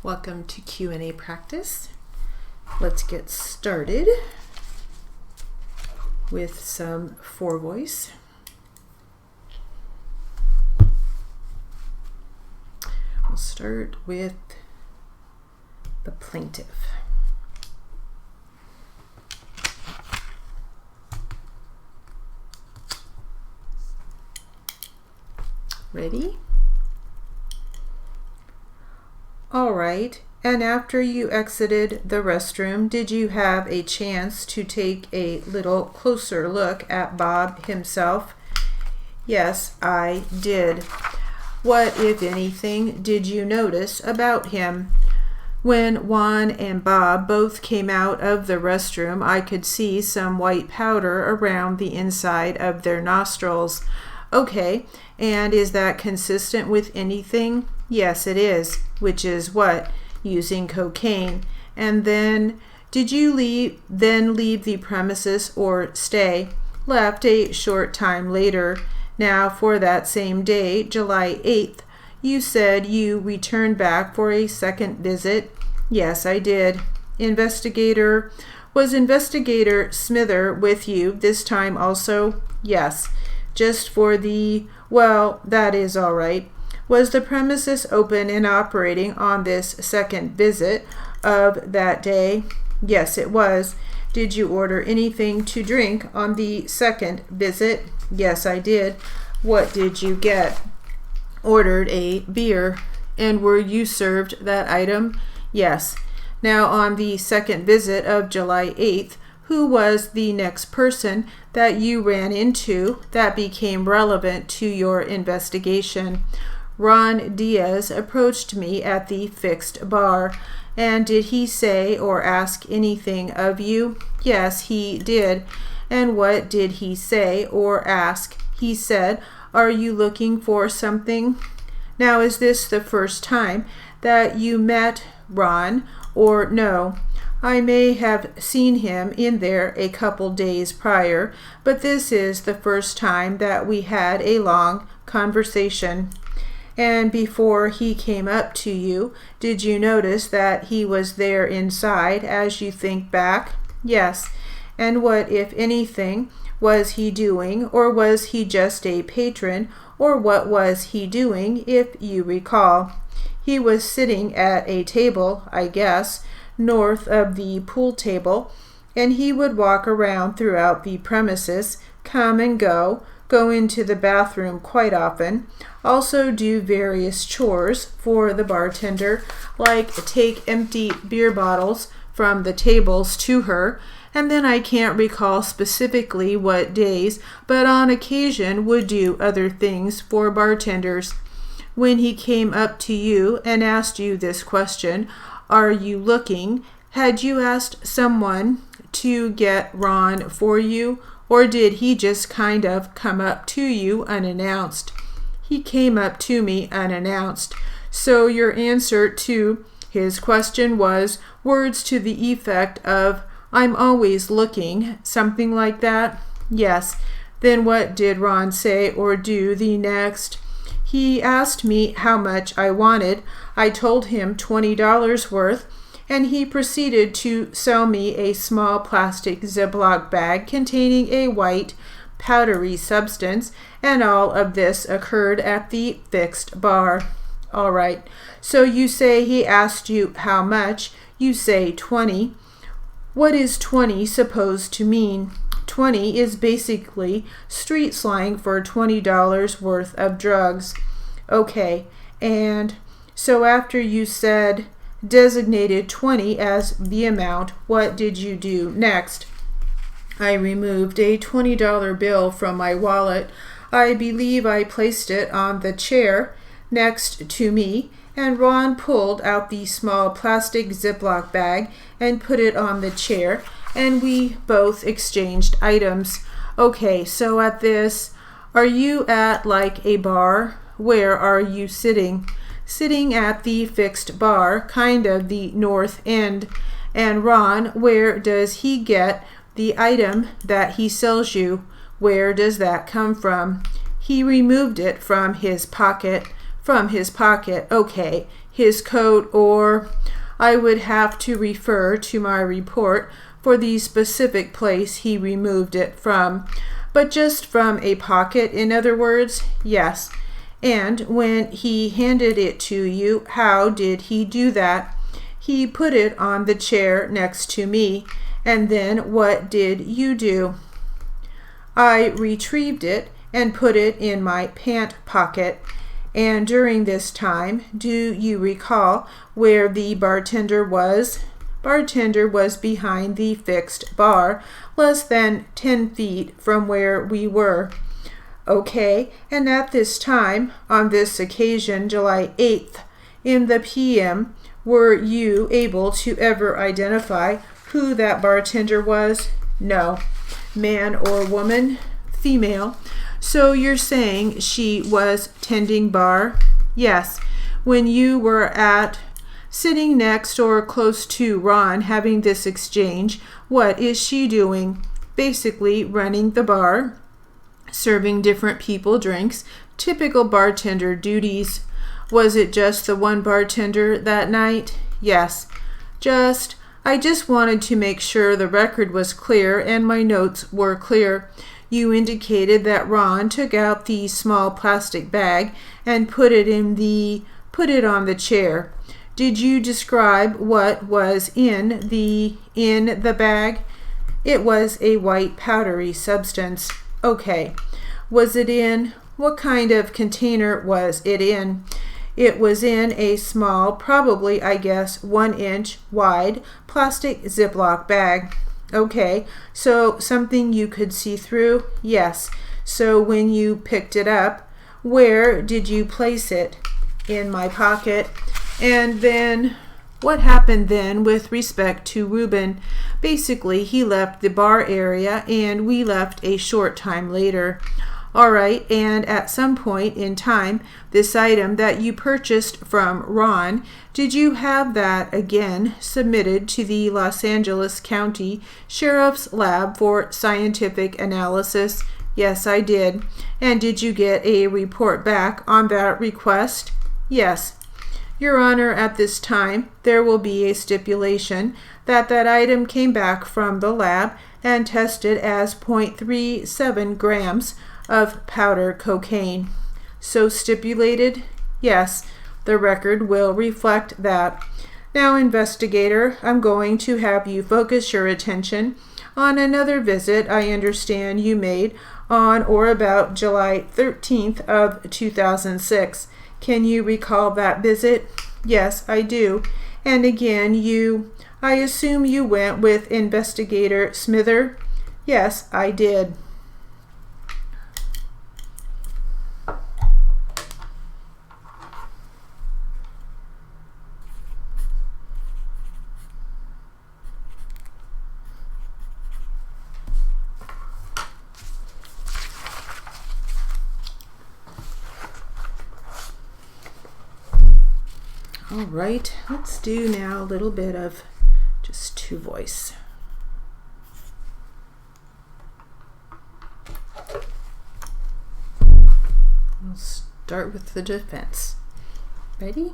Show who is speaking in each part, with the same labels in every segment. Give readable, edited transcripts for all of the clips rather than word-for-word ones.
Speaker 1: Welcome to Q&A practice. Let's get started with some for voice. We'll start with the plaintiff. Ready? All right. And after you exited the restroom, did you have a chance to take a little closer look at Bob himself? Yes, I did. What, if anything, did you notice about him? When Juan and Bob both came out of the restroom, I could see some white powder around the inside of their nostrils. Okay, and is that consistent with anything? Yes, it is. Which is what? Using cocaine. And then, did you leave the premises or stay? Left a short time later. Now, for that same day, July 8th, you said you returned back for a second visit? Yes, I did. Was Investigator Smither with you this time also? Yes. Just for well, that is all right. Was the premises open and operating on this second visit of that day? Yes, it was. Did you order anything to drink on the second visit? Yes, I did. What did you get? Ordered a beer. And were you served that item? Yes. Now, on the second visit of July 8th, who was the next person that you ran into that became relevant to your investigation? Ron Diaz approached me at the fixed bar. And did he say or ask anything of you? Yes, he did. And what did he say or ask? He said, "Are you looking for something?" Now, is this the first time that you met Ron, or no? I may have seen him in there a couple days prior, but this is the first time that we had a long conversation. And before he came up to you, did you notice that he was there inside as you think back? Yes. And what, if anything, was he doing, or was he just a patron, or what was he doing, if you recall? He was sitting at a table, I guess, north of the pool table, and he would walk around throughout the premises, come and go into the bathroom quite often, also do various chores for the bartender, like take empty beer bottles from the tables to her, and then I can't recall specifically what days, but on occasion would do other things for bartenders. When he came up to you and asked you this question, "Are you looking?" had you asked someone to get Ron for you, or did he just kind of come up to you unannounced? He came up to me unannounced. So your answer to his question was words to the effect of, "I'm always looking," something like that? Yes. Then what did Ron say or do the next? He asked me how much I wanted. I told him $20 worth, and he proceeded to sell me a small plastic Ziploc bag containing a white, powdery substance, and all of this occurred at the fixed bar. All right. So you say he asked you how much. You say 20. What is 20 supposed to mean? 20 is basically street slang for $20 worth of drugs. Okay, and so after you said designated 20 as the amount, what did you do next? I removed a $20 bill from my wallet. I believe I placed it on the chair next to me, and Ron pulled out the small plastic Ziploc bag and put it on the chair, and we both exchanged items. Okay, so at this, are you at like a bar? Where are you sitting? Sitting at the fixed bar, kind of the north end. And Ron, where does he get the item that he sells you? Where does that come from? He removed it from his pocket. from his pocket. Okay, his coat, or I would have to refer to my report for the specific place he removed it from. But just from a pocket, in other words? Yes. And when he handed it to you, how did he do that? He put it on the chair next to me. And then what did you do? I retrieved it and put it in my pant pocket. And during this time, do you recall where the bartender was? Bartender was behind the fixed bar, less than 10 feet from where we were. Okay, and at this time, on this occasion, July 8th, in the PM, were you able to ever identify who that bartender was? No. Man or woman? Female. So you're saying she was tending bar? Yes. When you were sitting next or close to Ron having this exchange, what is she doing? Basically running the bar, serving different people drinks, typical bartender duties. Was it just the one bartender that night? Yes. I just wanted to make sure the record was clear and my notes were clear. You indicated that Ron took out the small plastic bag and put it on the chair. Did you describe what was in the bag? It was a white powdery substance. Okay. Was it in? What kind of container was it in? It was in a small, probably, I guess, 1-inch wide plastic Ziploc bag. Okay, so something you could see through? Yes. So when you picked it up, where did you place it? In my pocket. And then what happened then with respect to Reuben? Basically, he left the bar area and we left a short time later. All right, and at some point in time, this item that you purchased from Ron, did you have that again submitted to the Los Angeles County Sheriff's Lab for scientific analysis? Yes, I did. And did you get a report back on that request? Yes. Your Honor, at this time, there will be a stipulation that item came back from the lab and tested as 0.37 grams of powder cocaine. So stipulated? Yes, the record will reflect that. Now, investigator, I'm going to have you focus your attention on another visit I understand you made on or about July 13th of 2006. Can you recall that visit? Yes, I do. And again, I assume you went with Investigator Smither? Yes, I did. All right, let's do now a little bit of just two voice. We'll start with the defense. Ready?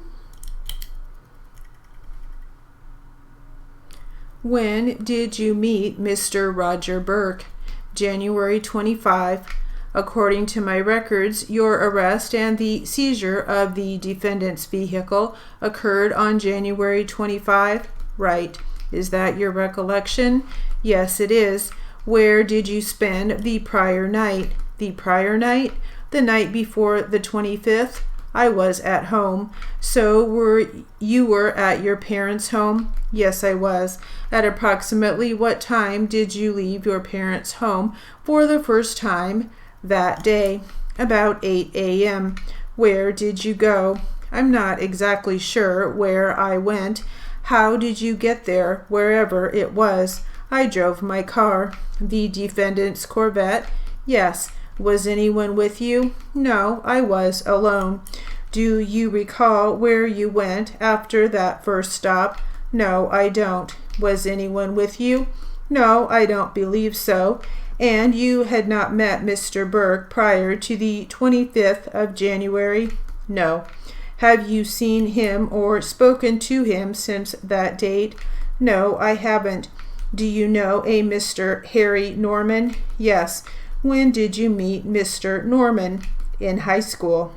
Speaker 1: When did you meet Mr. Roger Burke? January 25. According to my records, your arrest and the seizure of the defendant's vehicle occurred on January 25? Right. Is that your recollection? Yes, it is. Where did you spend the prior night? The prior night? The night before the 25th? I was at home. So you were at your parents' home? Yes, I was. At approximately what time did you leave your parents' home for the first time that day? About 8 a.m. Where did you go? I'm not exactly sure where I went. How did you get there, wherever it was? I drove my car. The defendant's Corvette? Yes. Was anyone with you? No, I was alone. Do you recall where you went after that first stop? No, I don't. Was anyone with you? No, I don't believe so. And you had not met Mr. Burke prior to the 25th of January? No. Have you seen him or spoken to him since that date? No, I haven't. Do you know a Mr. Harry Norman? Yes. When did you meet Mr. Norman? In high school.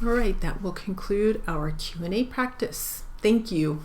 Speaker 1: All right, that will conclude our Q&A practice. Thank you.